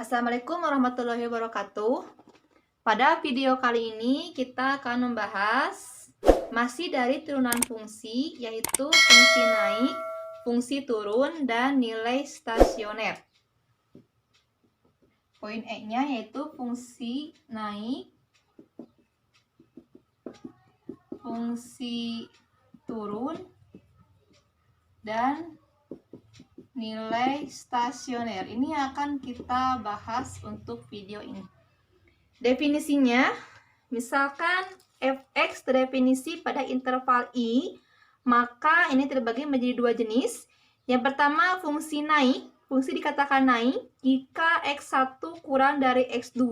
Assalamualaikum warahmatullahi wabarakatuh. Pada video kali ini kita akan membahas masih dari turunan fungsi, yaitu fungsi naik, fungsi turun, dan nilai stasioner. Poin E-nya yaitu fungsi naik, fungsi turun, dan nilai stasioner. Ini akan kita bahas untuk video ini. Definisinya, misalkan fx terdefinisi pada interval i, maka ini terbagi menjadi dua jenis. Yang pertama, fungsi naik. Fungsi dikatakan naik jika x1 kurang dari x2,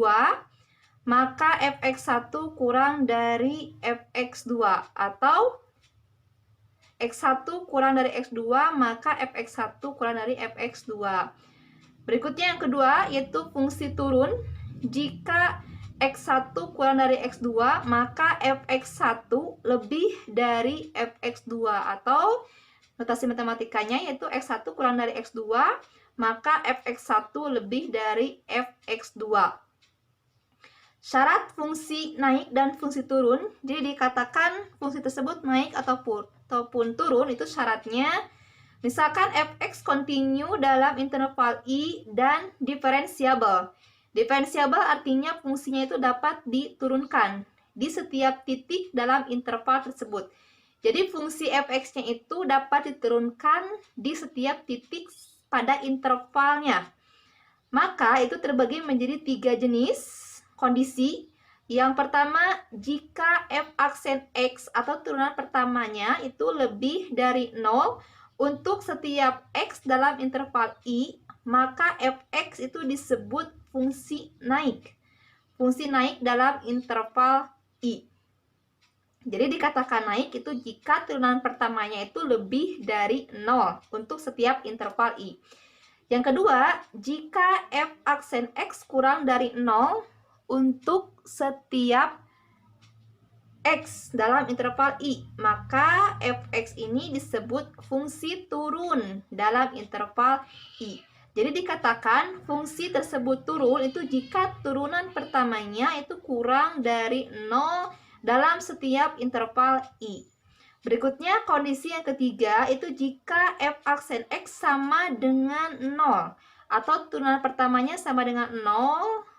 maka fx1 kurang dari fx2, atau x1 kurang dari x2, maka fx1 kurang dari fx2. Berikutnya yang kedua, yaitu fungsi turun. Jika x1 kurang dari x2, maka fx1 lebih dari fx2, atau notasi matematikanya yaitu x1 kurang dari x2, maka fx1 lebih dari fx2. Syarat fungsi naik dan fungsi turun, jadi dikatakan fungsi tersebut naik ataupun turun, itu syaratnya misalkan fx continue dalam interval i dan diferensiabel. Diferensiabel artinya fungsinya itu dapat diturunkan di setiap titik dalam interval tersebut. Jadi fungsi fx-nya itu dapat diturunkan di setiap titik pada intervalnya. Maka itu terbagi menjadi tiga jenis kondisi. Yang pertama, jika f aksen x atau turunan pertamanya itu lebih dari 0 untuk setiap x dalam interval i, maka fx itu disebut fungsi naik. Fungsi naik dalam interval i. Jadi dikatakan naik itu jika turunan pertamanya itu lebih dari 0 untuk setiap interval i. Yang kedua, jika f aksen x kurang dari 0 untuk setiap x dalam interval i, maka fx ini disebut fungsi turun dalam interval i. Jadi dikatakan fungsi tersebut turun itu jika turunan pertamanya itu kurang dari 0 dalam setiap interval i. Berikutnya kondisi yang ketiga itu jika f aksen x sama dengan 0 atau turunan pertamanya sama dengan 0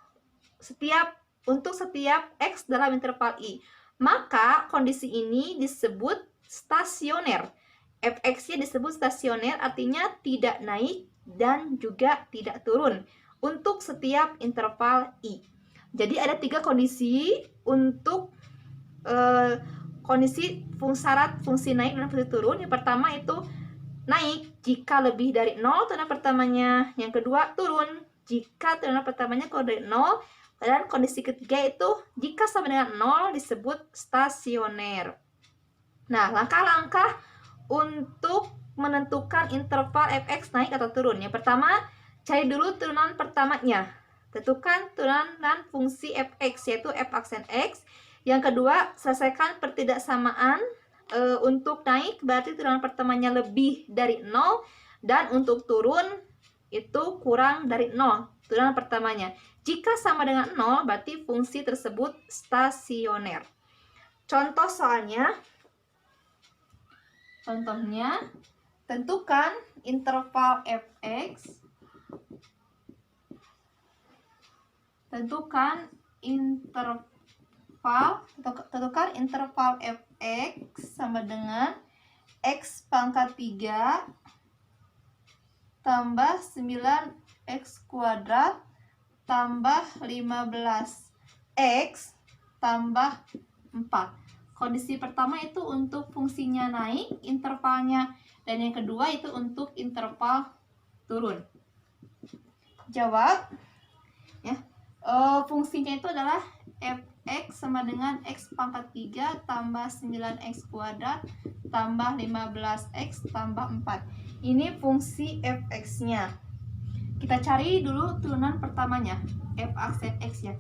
untuk setiap x dalam interval i, maka kondisi ini disebut stasioner. Fx-nya disebut stasioner, artinya tidak naik dan juga tidak turun untuk setiap interval i. Jadi ada tiga kondisi untuk kondisi syarat fungsi naik dan fungsi turun. Yang pertama itu naik jika lebih dari 0 turunan pertamanya. Yang kedua turun jika turunan pertamanya kurang dari 0. Dan kondisi ketiga itu jika sama dengan 0 disebut stasioner. Nah, langkah-langkah untuk menentukan interval fx naik atau turun. Yang pertama, cari dulu turunan pertamanya. Tentukan turunan fungsi fx yaitu f aksen x. Yang kedua, selesaikan pertidaksamaan. Untuk naik berarti turunan pertamanya lebih dari 0, dan untuk turun itu kurang dari 0 turunan pertamanya. Jika sama dengan 0 berarti fungsi tersebut stasioner. Contoh soalnya, contohnya tentukan interval fx, tentukan interval fx sama dengan x pangkat 3 tambah 9x kuadrat tambah 15x tambah 4. Kondisi pertama itu untuk fungsinya naik intervalnya, dan yang kedua itu untuk interval turun. Jawab ya. Fungsinya itu adalah fx sama dengan x pangkat 3 tambah 9x kuadrat tambah 15x tambah 4. Ini fungsi fx-nya. Kita cari dulu turunan pertamanya, f aksen x ya.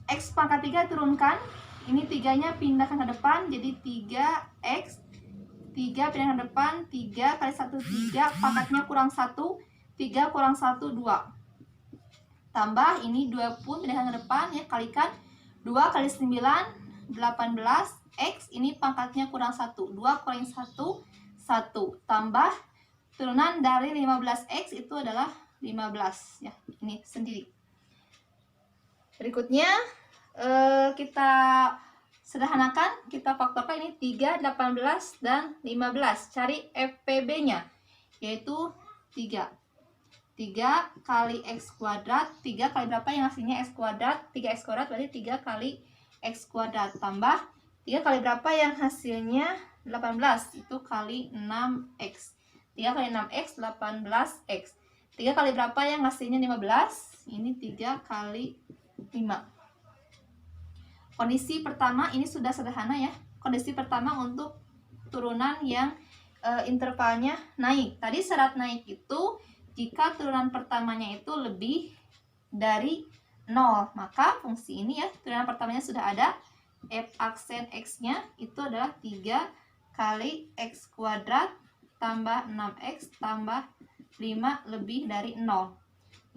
X pangkat 3 turunkan, ini 3-nya pindahkan ke depan, jadi 3x, 3 pindah ke depan, 3 kali 1, 3, pangkatnya kurang 1, 3 kurang 1, 2. tambah ini 20 pindahkan ke depan ya, kalikan 2 kali 9 18 X, ini pangkatnya kurang 1, 2 kurangi 1 1, tambah turunan dari 15X itu adalah 15 ya, ini sendiri. Berikutnya kita sederhanakan, kita faktorkan ini 3, 18 dan 15. Cari FPB-nya yaitu 3 kali X kuadrat, 3 kali berapa yang hasilnya X kuadrat, 3X kuadrat berarti 3 kali X kuadrat, tambah 3 kali berapa yang hasilnya 18, itu kali 6X, 3 kali 6X 18X, 3 kali berapa yang hasilnya 15, ini 3 kali 5. Kondisi pertama ini sudah sederhana ya, kondisi pertama untuk turunan yang intervalnya naik. Tadi syarat naik itu jika turunan pertamanya itu lebih dari 0, maka fungsi ini ya, turunan pertamanya sudah ada, f aksen x-nya itu adalah 3 kali x kuadrat tambah 6x tambah 5 lebih dari 0.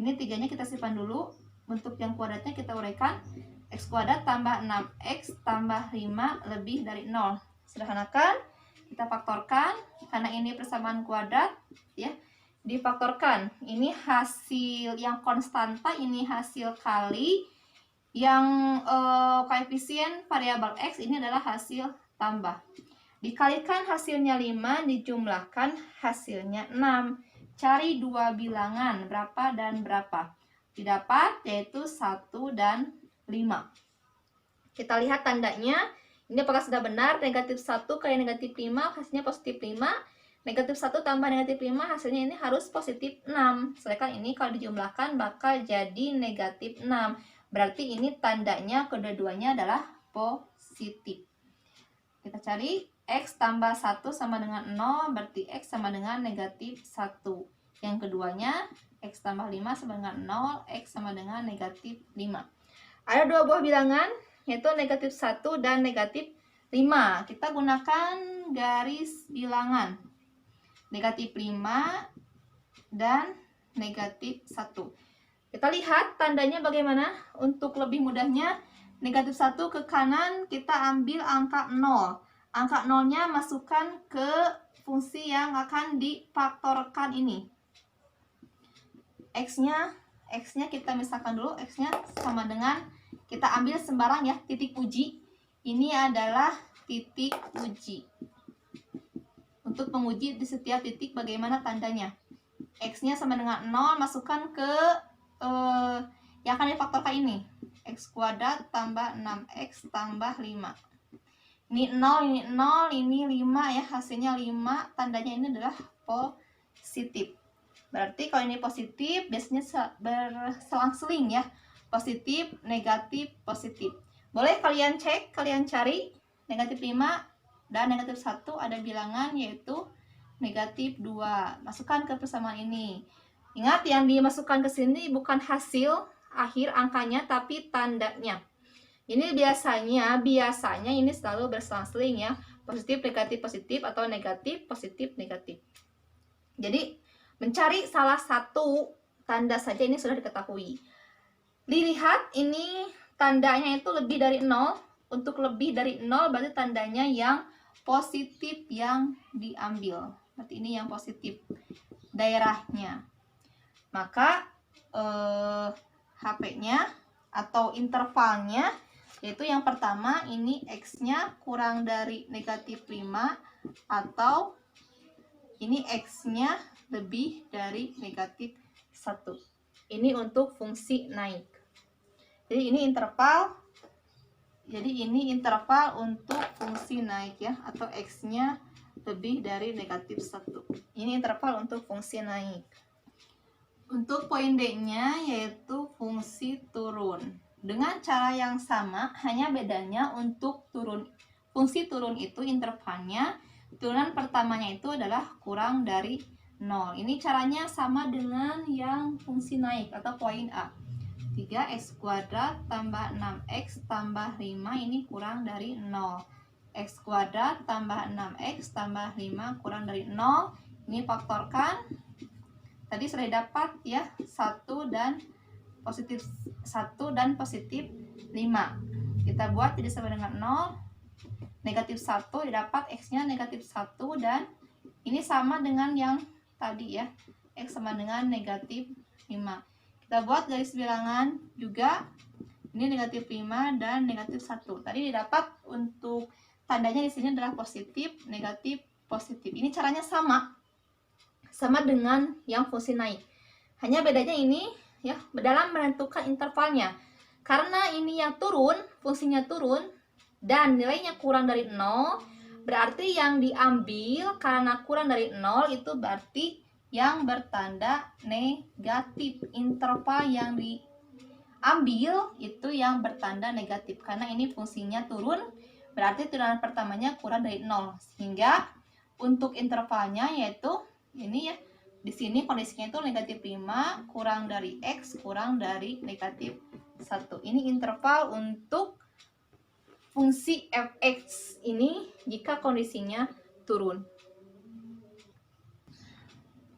Ini 3-nya kita simpan dulu, untuk yang kuadratnya kita uraikan, x kuadrat tambah 6x tambah 5 lebih dari 0. Sederhanakan, kita faktorkan, karena ini persamaan kuadrat ya, difaktorkan. Ini hasil yang konstanta, ini hasil kali yang koefisien variabel x ini adalah hasil tambah. Dikalikan hasilnya 5, dijumlahkan hasilnya 6. Cari dua bilangan berapa dan berapa. Didapat yaitu 1 dan 5. Kita lihat tandanya. Ini apakah sudah benar? Negatif 1 kali negatif 5 hasilnya positif 5. Negatif 1 tambah negatif 5 hasilnya ini harus positif 6. Sedangkan ini kalau dijumlahkan bakal jadi negatif 6. Berarti ini tandanya kedua-duanya adalah positif. Kita cari X tambah 1 sama dengan 0, berarti X sama dengan negatif 1. Yang keduanya X tambah 5 sama dengan 0, X sama dengan negatif 5. Ada dua buah bilangan, yaitu negatif 1 dan negatif 5. Kita gunakan garis bilangan. Negatif 5 dan negatif 1. Kita lihat tandanya bagaimana. Untuk lebih mudahnya, negatif 1 ke kanan kita ambil angka 0. Angka 0-nya masukkan ke fungsi yang akan difaktorkan ini. X-nya kita misalkan dulu, X-nya sama dengan, kita ambil sembarang ya, titik uji. Ini adalah titik uji. Untuk menguji di setiap titik bagaimana tandanya. X-nya sama dengan 0, masukkan ke yang akan difaktorkan ini. X kuadrat tambah 6X tambah 5. Ini 0, ini 5 ya, hasilnya 5, tandanya ini adalah positif. Berarti kalau ini positif, biasanya berselang-seling ya. Positif, negatif, positif. Boleh kalian cek, kalian cari negatif 5 dan negatif 1 ada bilangan yaitu negatif 2. Masukkan ke persamaan ini. Ingat yang dimasukkan ke sini bukan hasil akhir angkanya tapi tandanya. Ini biasanya ini selalu berselang-seling ya. Positif, negatif, positif atau negatif, positif, negatif. Jadi mencari salah satu tanda saja ini sudah diketahui. Dilihat ini tandanya itu lebih dari 0. Untuk lebih dari 0 berarti tandanya yang positif yang diambil. Berarti ini yang positif daerahnya. Maka HP-nya atau intervalnya yaitu yang pertama ini X-nya kurang dari negatif 5 atau ini X-nya lebih dari negatif 1. Ini untuk fungsi naik. Jadi ini interval. Jadi ini interval untuk fungsi naik ya, atau X-nya lebih dari negatif 1. Ini interval untuk fungsi naik. Untuk poin D-nya yaitu fungsi turun. Dengan cara yang sama, hanya bedanya untuk fungsi turun itu intervalnya, turunan pertamanya itu adalah kurang dari 0. Ini caranya sama dengan yang fungsi naik atau poin A. 3x kuadrat tambah 6x tambah 5 ini kurang dari 0. X kuadrat tambah 6x tambah 5 kurang dari 0. Ini faktorkan. Tadi sudah dapat ya 1 dan positif 1 dan positif 5. Kita buat jadi sama dengan 0, negatif 1 didapat X-nya negatif 1, dan ini sama dengan yang tadi ya, X sama dengan negatif 5. Kita buat garis bilangan juga, ini negatif 5 dan negatif 1. Tadi didapat untuk tandanya di sini adalah positif, negatif, positif. Ini caranya sama dengan yang fungsi naik. Hanya bedanya ini ya dalam menentukan intervalnya. Karena ini yang turun, fungsinya turun dan nilainya kurang dari 0, berarti yang diambil karena kurang dari 0 itu berarti yang bertanda negatif. Interval yang diambil itu yang bertanda negatif karena ini fungsinya turun, berarti turunan pertamanya kurang dari 0. Sehingga untuk intervalnya yaitu ini ya, di sini kondisinya itu negatif 5 kurang dari X kurang dari negatif 1. Ini interval untuk fungsi fx ini jika kondisinya turun.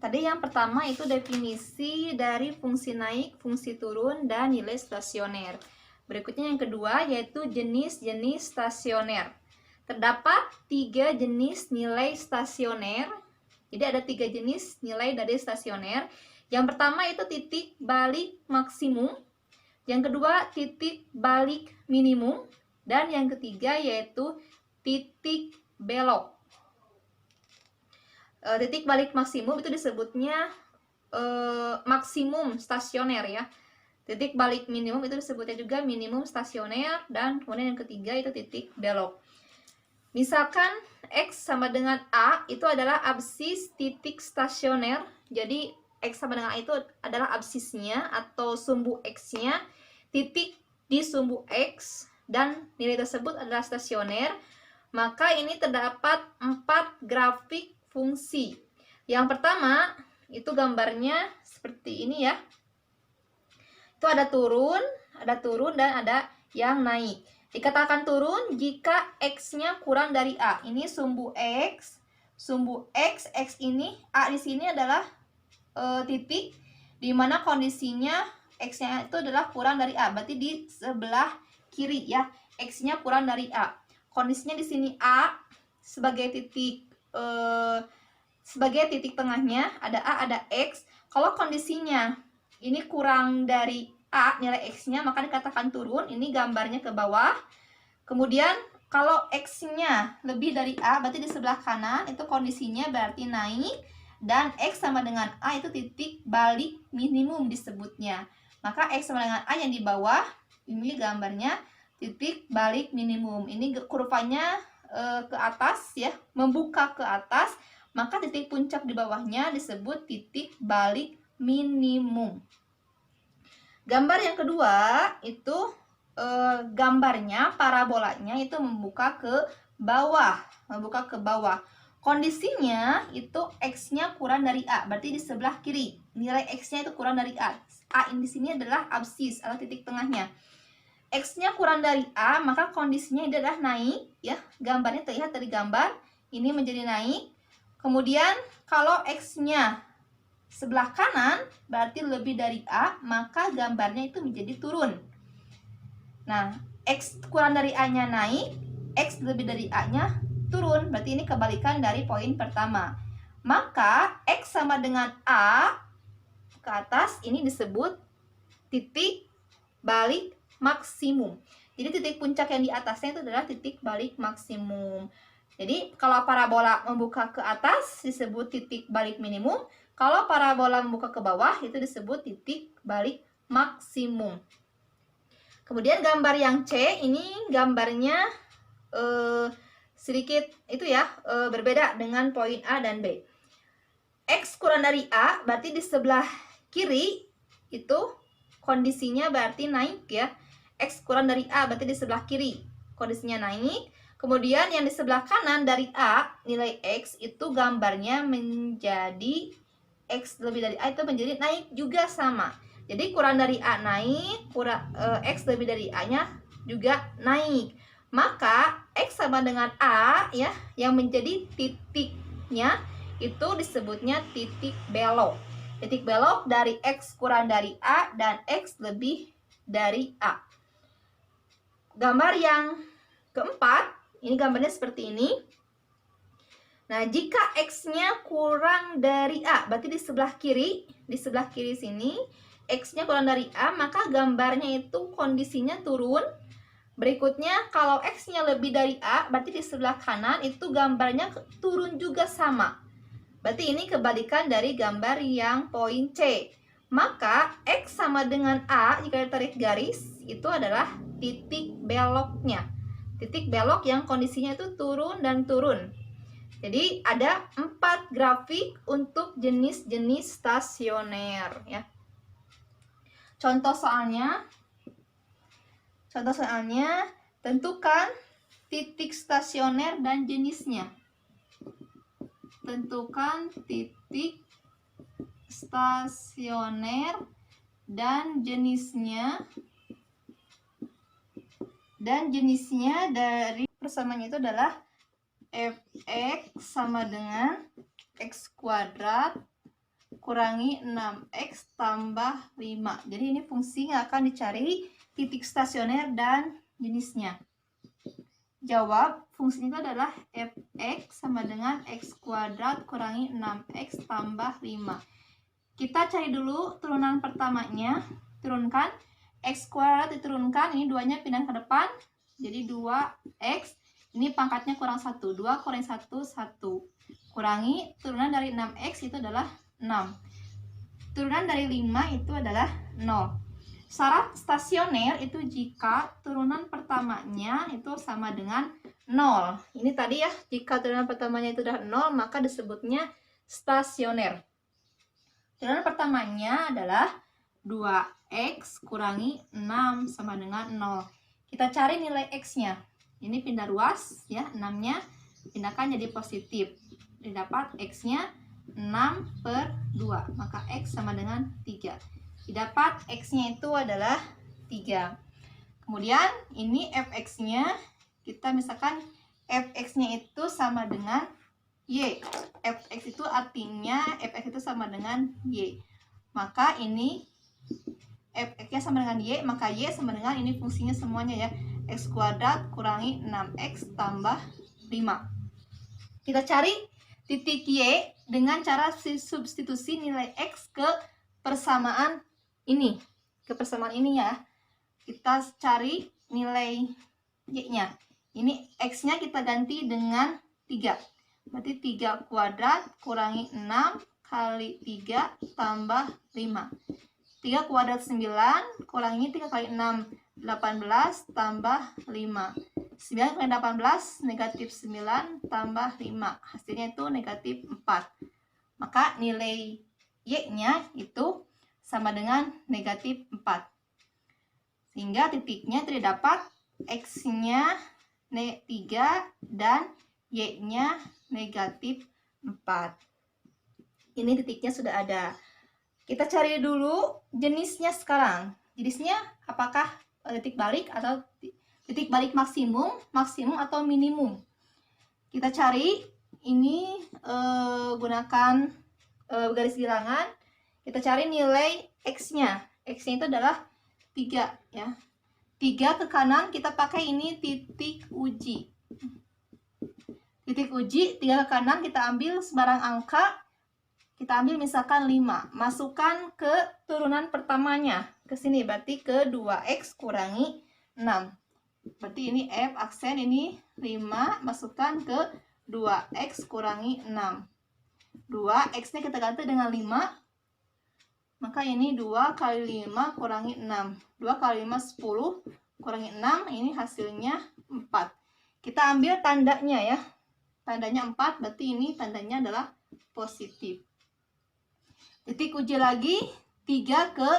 Tadi yang pertama itu definisi dari fungsi naik, fungsi turun, dan nilai stasioner. Berikutnya yang kedua yaitu jenis-jenis stasioner. Terdapat 3 jenis nilai stasioner. Jadi ada 3 jenis nilai dari stasioner. Yang pertama itu titik balik maksimum. Yang kedua titik balik minimum. Dan yang ketiga yaitu titik belok. Titik balik maksimum itu disebutnya maksimum stasioner ya. Titik balik minimum itu disebutnya juga minimum stasioner, dan kemudian yang ketiga itu titik belok. Misalkan X sama dengan A itu adalah absis titik stasioner. Jadi X sama dengan A itu adalah absisnya atau sumbu X-nya, titik di sumbu X, dan nilai tersebut adalah stasioner. Maka ini terdapat 4 grafik fungsi. Yang pertama itu gambarnya seperti ini ya. Itu ada turun dan ada yang naik. Dikatakan turun jika X-nya kurang dari A. Ini sumbu X, X ini A di sini adalah titik di mana kondisinya X-nya itu adalah kurang dari A. Berarti di sebelah kiri ya, X-nya kurang dari A. Kondisinya di sini A sebagai titik tengahnya, ada A, ada X. Kalau kondisinya ini kurang dari A, nilai X-nya, maka dikatakan turun. Ini gambarnya ke bawah. Kemudian kalau X-nya lebih dari A, berarti di sebelah kanan itu kondisinya berarti naik. Dan X sama dengan A itu titik balik minimum disebutnya. Maka X sama dengan A yang di bawah, ini gambarnya titik balik minimum. Ini kurvanya ke atas ya, membuka ke atas, maka titik puncak di bawahnya disebut titik balik minimum. Gambar yang kedua itu gambarnya parabolanya itu membuka ke bawah, Kondisinya itu X-nya kurang dari A, berarti di sebelah kiri. Nilai X-nya itu kurang dari A. A di sini adalah absis atau titik tengahnya. X-nya kurang dari A, maka kondisinya ini adalah naik ya. Gambarnya terlihat dari gambar, ini menjadi naik. Kemudian kalau X-nya sebelah kanan berarti lebih dari A, maka gambarnya itu menjadi turun. Nah, X kurang dari A-nya naik, X lebih dari A-nya turun. Berarti ini kebalikan dari poin pertama. Maka X sama dengan A ke atas ini disebut titik balik maksimum. Jadi titik puncak yang di atasnya itu adalah titik balik maksimum. Jadi kalau parabola membuka ke atas disebut titik balik minimum. Kalau parabola membuka ke bawah itu disebut titik balik maksimum. Kemudian gambar yang C ini gambarnya sedikit itu ya, berbeda dengan poin A dan B. X kurang dari A berarti di sebelah kiri itu kondisinya berarti naik ya. X kurang dari A berarti di sebelah kiri kondisinya naik. Kemudian yang di sebelah kanan dari A, nilai X itu gambarnya menjadi X lebih dari A itu menjadi naik juga sama. Jadi kurang dari A naik, X lebih dari A-nya juga naik. Maka X sama dengan A ya, yang menjadi titiknya itu disebutnya titik belok. Titik belok dari X kurang dari A dan X lebih dari A. Gambar yang keempat, ini gambarnya seperti ini. Nah, jika X-nya kurang dari A, berarti di sebelah kiri sini, X-nya kurang dari A, maka gambarnya itu kondisinya turun. Berikutnya, kalau X-nya lebih dari A, berarti di sebelah kanan itu gambarnya turun juga sama. Berarti ini kebalikan dari gambar yang poin C. Maka, X sama dengan A, jika ditarik garis, itu adalah titik beloknya. Titik belok yang kondisinya itu turun dan turun. Jadi ada 4 grafik untuk jenis-jenis stasioner ya. Contoh soalnya, tentukan titik stasioner dan jenisnya. Tentukan titik stasioner dan jenisnya. Dan jenisnya dari persamaannya itu adalah fx sama dengan x kuadrat kurangi 6x tambah 5. Jadi ini fungsi yang akan dicari titik stasioner dan jenisnya. Jawab, fungsinya itu adalah fx sama dengan x kuadrat kurangi 6x tambah 5. Kita cari dulu turunan pertamanya. Turunkan, x kuadrat diturunkan, ini 2-nya pindah ke depan. Jadi 2x. Ini pangkatnya kurang 1, 2 kurangi 1, 1. Kurangi, turunan dari 6x itu adalah 6. Turunan dari 5 itu adalah 0. Syarat stasioner itu jika turunan pertamanya itu sama dengan 0. Ini tadi ya, jika turunan pertamanya itu adalah 0, maka disebutnya stasioner. Turunan pertamanya adalah 2x kurangi 6 sama dengan 0. Kita cari nilai x-nya. Ini pindah ruas ya, 6-nya pindahkan jadi positif. Didapat x-nya 6/2, maka x sama dengan 3. Didapat x-nya itu adalah 3. Kemudian ini fx-nya, kita misalkan fx-nya itu sama dengan y. Fx itu artinya fx itu sama dengan y. Maka ini fx-nya sama dengan y, maka y sama dengan ini fungsinya semuanya ya. X kuadrat kurangi 6x tambah 5. Kita cari titik y dengan cara substitusi nilai x ke persamaan ini. Ke persamaan ini ya. Kita cari nilai y-nya. Ini x-nya kita ganti dengan 3. Berarti 3 kuadrat kurangi 6 kali 3 tambah 5. 3 kuadrat 9, kurangi 3 kali 6, 18 tambah 5. 9 kali 18, negatif 9 tambah 5. Hasilnya itu negatif 4. Maka nilai y-nya itu sama dengan negatif 4. Sehingga titiknya terdapat x-nya 3 dan y-nya negatif 4. Ini titiknya sudah ada. Kita cari dulu jenisnya sekarang. Jenisnya apakah titik balik atau titik balik maksimum atau minimum. Kita cari ini gunakan garis bilangan. Kita cari nilai x-nya. X-nya itu adalah 3 ya. 3 ke kanan kita pakai ini titik uji. Titik uji 3 ke kanan kita ambil sebarang angka. Kita ambil misalkan 5, masukkan ke turunan pertamanya, ke sini, berarti ke 2x kurangi 6. Berarti ini F aksen, ini 5, masukkan ke 2x kurangi 6. 2x-nya kita ganti dengan 5, maka ini 2 kali 5 kurangi 6. 2 kali 5, 10, kurangi 6, ini hasilnya 4. Kita ambil tandanya ya, tandanya 4, berarti ini tandanya adalah positif. Titik uji lagi, 3 ke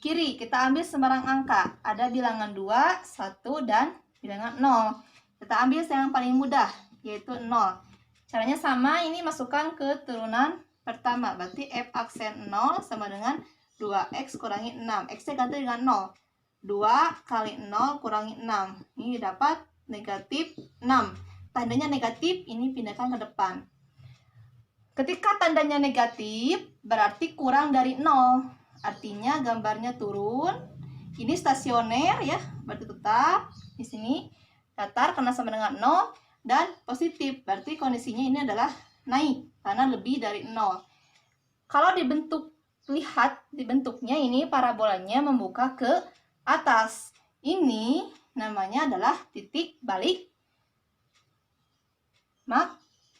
kiri. Kita ambil sembarang angka. Ada bilangan 2, 1, dan bilangan 0. Kita ambil yang paling mudah, yaitu 0. Caranya sama, ini masukkan ke turunan pertama. Berarti F aksen 0 sama dengan 2x kurangi 6. X-nya ganti dengan 0. 2 kali 0 kurangi 6. Ini dapat negatif 6. Tandanya negatif, ini pindahkan ke depan. Ketika tandanya negatif, berarti kurang dari 0. Artinya gambarnya turun. Ini stasioner ya, berarti tetap. Di sini datar karena sama dengan 0. Dan positif, berarti kondisinya ini adalah naik karena lebih dari 0. Kalau lihat di bentuknya ini parabolanya membuka ke atas. Ini namanya adalah titik balik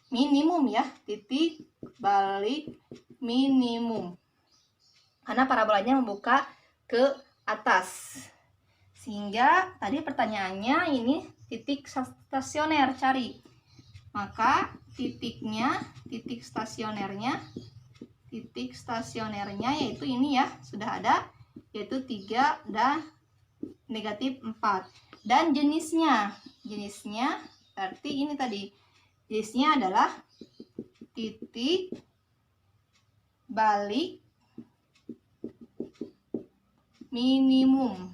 minimum ya, titik balik minimum. Karena parabolanya membuka ke atas. Sehingga tadi pertanyaannya ini titik stasioner cari. Maka titik stasionernya yaitu ini ya, sudah ada, yaitu 3 dan negatif 4. Dan jenisnya berarti ini tadi, jenisnya adalah titik balik minimum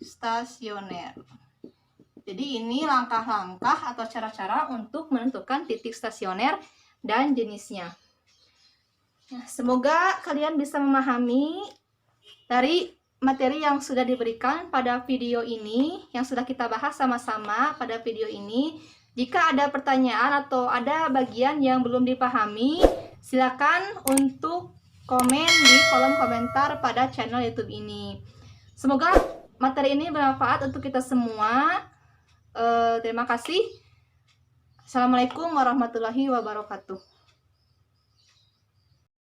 stasioner. Jadi ini langkah-langkah atau cara-cara untuk menentukan titik stasioner dan jenisnya. Nah, semoga kalian bisa memahami dari materi yang sudah diberikan pada video ini, yang sudah kita bahas sama-sama pada video ini. Jika ada pertanyaan atau ada bagian yang belum dipahami, silakan untuk komen di kolom komentar pada channel YouTube ini. Semoga materi ini bermanfaat untuk kita semua. Terima kasih. Assalamualaikum warahmatullahi wabarakatuh.